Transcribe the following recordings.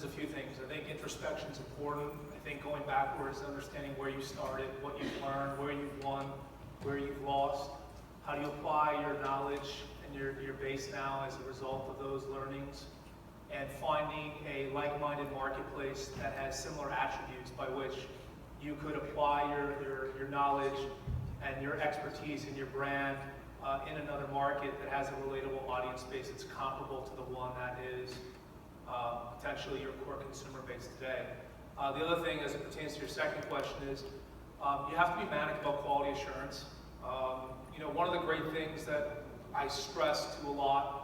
is a few things. I think introspection is important. I think going backwards, understanding where you started, what you've learned, where you've won, where you've lost, how do you apply your knowledge and your base now as a result of those learnings, and finding a like-minded marketplace that has similar attributes by which you could apply your knowledge and your expertise and your brand in another market that has a relatable audience base that's comparable to the one that is potentially your core consumer base today. The other thing as it pertains to your second question is you have to be manic about quality assurance. One of the great things that I stress to a lot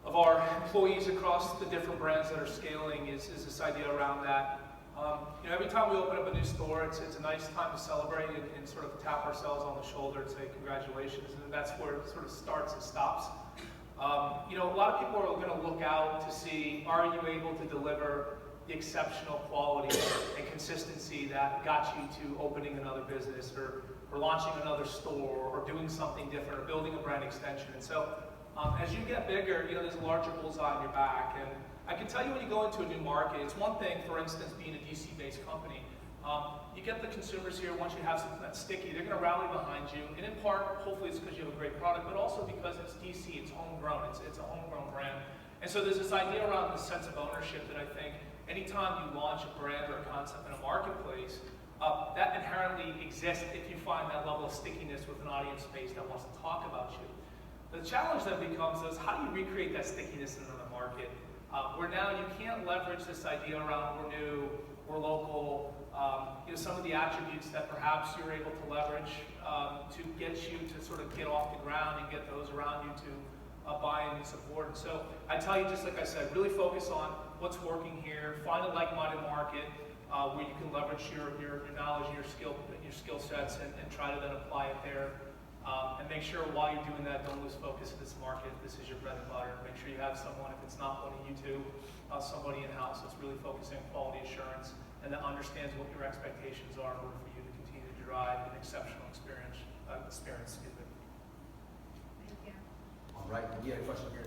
of our employees across the different brands that are scaling is this idea around that. Every time we open up a new store, it's a nice time to celebrate and sort of tap ourselves on the shoulder and say congratulations, and that's where it sort of starts and stops. A lot of people are going to look out to see, are you able to deliver the exceptional quality and consistency that got you to opening another business or launching another store or doing something different or building a brand extension. And so as you get bigger, there's a larger bullseye on your back. And I can tell you when you go into a new market, it's one thing, for instance, being a DC-based company. You get the consumers here, once you have something that's sticky, they're going to rally behind you. And in part, hopefully it's because you have a great product, but also because it's DC, it's homegrown, it's a homegrown brand. And so there's this idea around the sense of ownership that I think anytime you launch a brand or a concept in a marketplace, that inherently exists if you find that level of stickiness with an audience space that wants to talk about you. The challenge then becomes is how do you recreate that stickiness in another market? Where now you can't leverage this idea around we're new, we're local, some of the attributes that perhaps you're able to leverage to get you to sort of get off the ground and get those around you to buy in and support. And so I tell you, just like I said, really focus on what's working here, find a like-minded market where you can leverage your knowledge and your skill sets and try to then apply it there. And make sure while you're doing that, don't lose focus of this market. This is your bread and butter. Make sure you have someone, if it's not one of you two, somebody in-house that's really focusing on quality assurance and that understands what your expectations are in order for you to continue to drive an exceptional experience. All right, we had a question here.